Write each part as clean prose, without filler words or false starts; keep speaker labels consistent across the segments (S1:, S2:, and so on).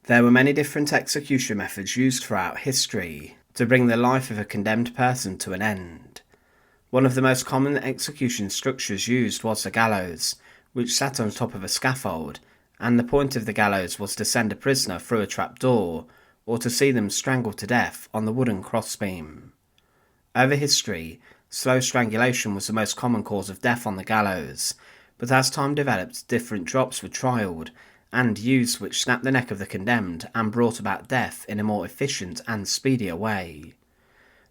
S1: There were many different execution methods used throughout history to bring the life of a condemned person to an end. One of the most common execution structures used was the gallows, which sat on top of a scaffold, and the point of the gallows was to send a prisoner through a trapdoor or to see them strangled to death on the wooden crossbeam. Over history, slow strangulation was the most common cause of death on the gallows, but as time developed, different drops were trialled and used which snapped the neck of the condemned and brought about death in a more efficient and speedier way.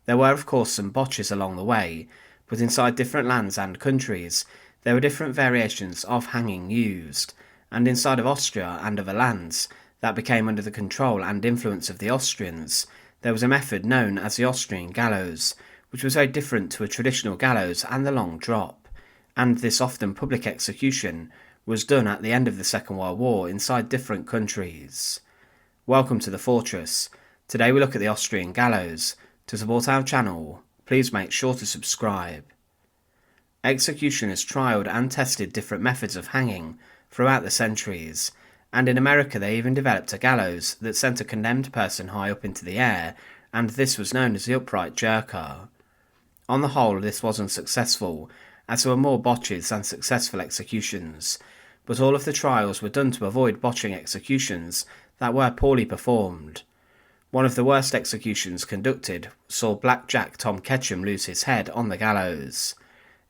S1: There were of course some botches along the way, but inside different lands and countries there were different variations of hanging used, and inside of Austria and other lands that became under the control and influence of the Austrians, there was a method known as the Austrian Gallows, which was very different to a traditional gallows and the long drop, and this often public execution was done at the end of the Second World War inside different countries. Welcome to the Fortress. Today we look at the Austrian Gallows. To support our channel, please make sure to subscribe. Executioners trialled and tested different methods of hanging throughout the centuries, and in America they even developed a gallows that sent a condemned person high up into the air, and this was known as the upright jerker. On the whole, this was unsuccessful, as there were more botches than successful executions, but all of the trials were done to avoid botching executions that were poorly performed. One of the worst executions conducted saw Black Jack Tom Ketchum lose his head on the gallows.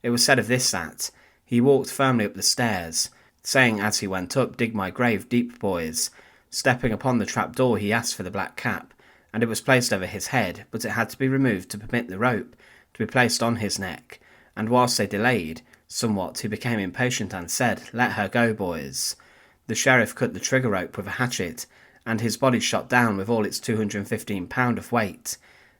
S1: It was said of this that he walked firmly up the stairs, saying as he went up, "Dig my grave deep, boys." Stepping upon the trapdoor he asked for the black cap, and it was placed over his head, but it had to be removed to permit the rope to be placed on his neck, and whilst they delayed somewhat he became impatient and said, "Let her go, boys." The sheriff cut the trigger rope with a hatchet, and his body shot down with all its 215 pounds of weight.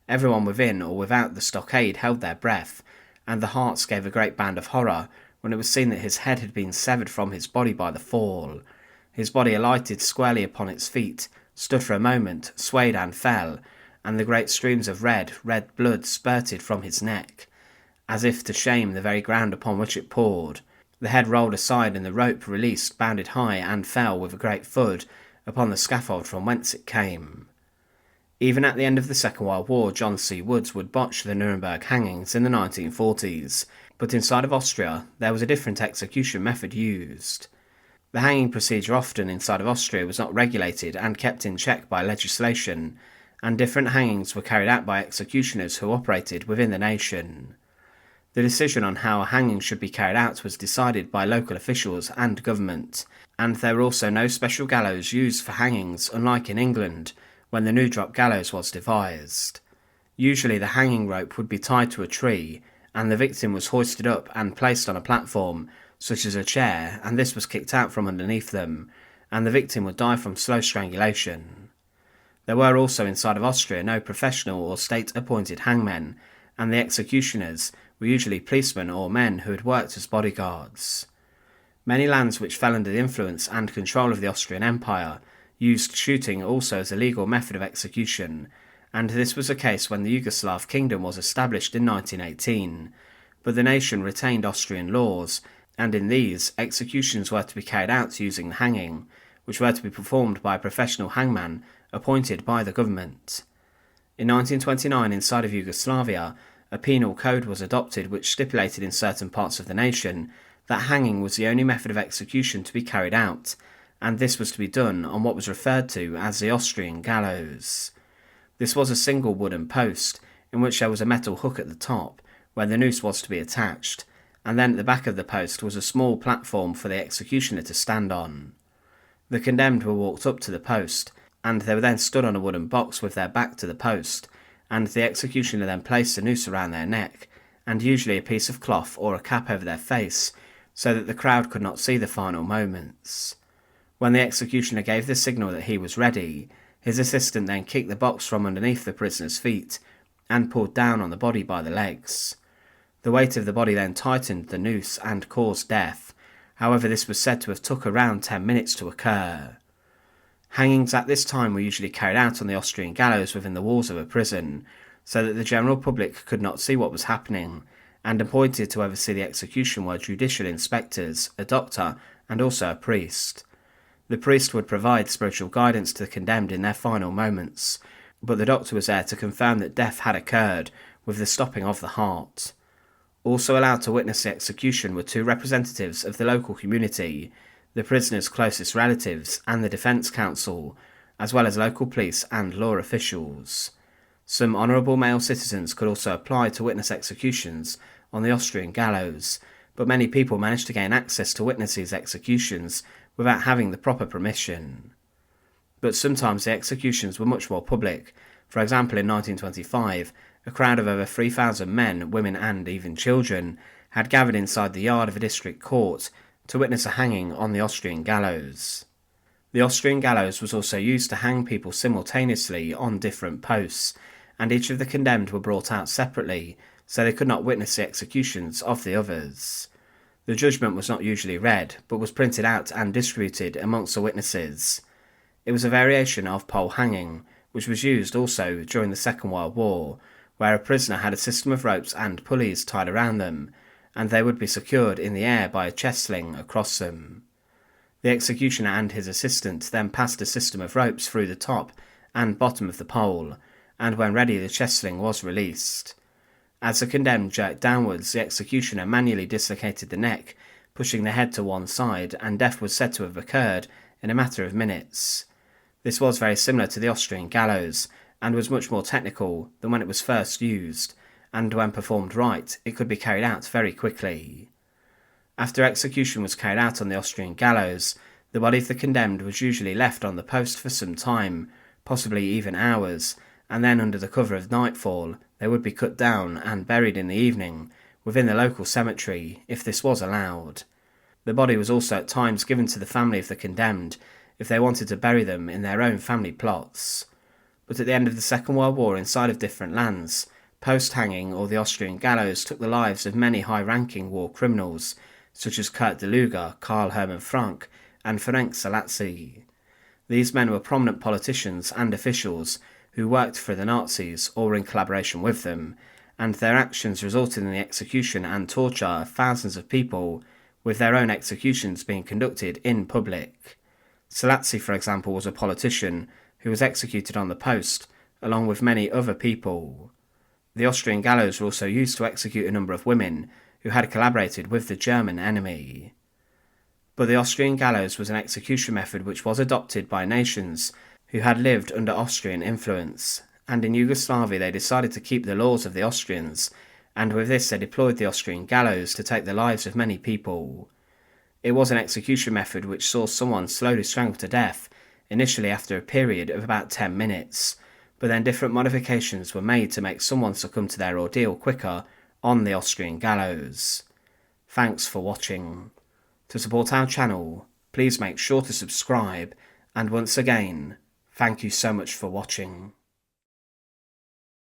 S1: Everyone within or without the stockade held their breath, and the hearts gave a great bound of horror when it was seen that his head had been severed from his body by the fall. His body alighted squarely upon its feet, stood for a moment, swayed and fell, and the great streams of red blood spurted from his neck, as if to shame the very ground upon which it poured. The head rolled aside and the rope, released, bounded high and fell with a great thud upon the scaffold from whence it came. Even at the end of the Second World War, John C. Woods would botch the Nuremberg hangings in the 1940s, but inside of Austria there was a different execution method used. The hanging procedure often inside of Austria was not regulated and kept in check by legislation, and different hangings were carried out by executioners who operated within the nation. The decision on how a hanging should be carried out was decided by local officials and government, and there were also no special gallows used for hangings, unlike in England when the new drop gallows was devised. Usually the hanging rope would be tied to a tree, and the victim was hoisted up and placed on a platform, such as a chair, and this was kicked out from underneath them, and the victim would die from slow strangulation. There were also inside of Austria no professional or state-appointed hangmen, and the executioners were usually policemen or men who had worked as bodyguards. Many lands which fell under the influence and control of the Austrian Empire used shooting also as a legal method of execution, and this was the case when the Yugoslav kingdom was established in 1918, but the nation retained Austrian laws, and in these, executions were to be carried out using the hanging, which were to be performed by a professional hangman appointed by the government. In 1929, inside of Yugoslavia, a penal code was adopted which stipulated in certain parts of the nation that hanging was the only method of execution to be carried out, and this was to be done on what was referred to as the Austrian Gallows. This was a single wooden post, in which there was a metal hook at the top, where the noose was to be attached, and then at the back of the post was a small platform for the executioner to stand on. The condemned were walked up to the post, and they were then stood on a wooden box with their back to the post, and the executioner then placed a noose around their neck, and usually a piece of cloth or a cap over their face, so that the crowd could not see the final moments. When the executioner gave the signal that he was ready, his assistant then kicked the box from underneath the prisoner's feet and pulled down on the body by the legs. The weight of the body then tightened the noose and caused death. However, this was said to have took around 10 minutes to occur. Hangings at this time were usually carried out on the Austrian gallows within the walls of a prison, so that the general public could not see what was happening, and appointed to oversee the execution were judicial inspectors, a doctor, and also a priest. The priest would provide spiritual guidance to the condemned in their final moments, but the doctor was there to confirm that death had occurred with the stopping of the heart. Also allowed to witness the execution were two representatives of the local community, the prisoner's closest relatives and the defence counsel, as well as local police and law officials. Some honourable male citizens could also apply to witness executions on the Austrian gallows, but many people managed to gain access to witness these executions without having the proper permission. But sometimes the executions were much more public. For example, in 1925, a crowd of over 3,000 men, women and even children had gathered inside the yard of a district court to witness a hanging on the Austrian gallows. The Austrian gallows was also used to hang people simultaneously on different posts, and each of the condemned were brought out separately, so they could not witness the executions of the others. The judgment was not usually read, but was printed out and distributed amongst the witnesses. It was a variation of pole hanging, which was used also during the Second World War, where a prisoner had a system of ropes and pulleys tied around them, and they would be secured in the air by a chest sling across them. The executioner and his assistant then passed a system of ropes through the top and bottom of the pole, and when ready the chest sling was released. As the condemned jerked downwards, the executioner manually dislocated the neck, pushing the head to one side, and death was said to have occurred in a matter of minutes. This was very similar to the Austrian gallows, and was much more technical than when it was first used, and when performed right, it could be carried out very quickly. After execution was carried out on the Austrian gallows, the body of the condemned was usually left on the post for some time, possibly even hours, and then under the cover of nightfall, they would be cut down and buried in the evening within the local cemetery, if this was allowed. The body was also at times given to the family of the condemned, if they wanted to bury them in their own family plots. But at the end of the Second World War, inside of different lands, post-hanging or the Austrian gallows took the lives of many high-ranking war criminals, such as Kurt de Luger, Karl Hermann Frank, and Ferenc Szalasi. These men were prominent politicians and officials who worked for the Nazis or were in collaboration with them, and their actions resulted in the execution and torture of thousands of people, with their own executions being conducted in public. Szalasi, for example, was a politician who was executed on the post, along with many other people. The Austrian gallows were also used to execute a number of women who had collaborated with the German enemy. But the Austrian gallows was an execution method which was adopted by nations who had lived under Austrian influence, and in Yugoslavia they decided to keep the laws of the Austrians, and with this they deployed the Austrian gallows to take the lives of many people. It was an execution method which saw someone slowly strangled to death, initially after a period of about 10 minutes, but then different modifications were made to make someone succumb to their ordeal quicker on the Austrian gallows. Thanks for watching. To support our channel, please make sure to subscribe, and once again, thank you so much for watching.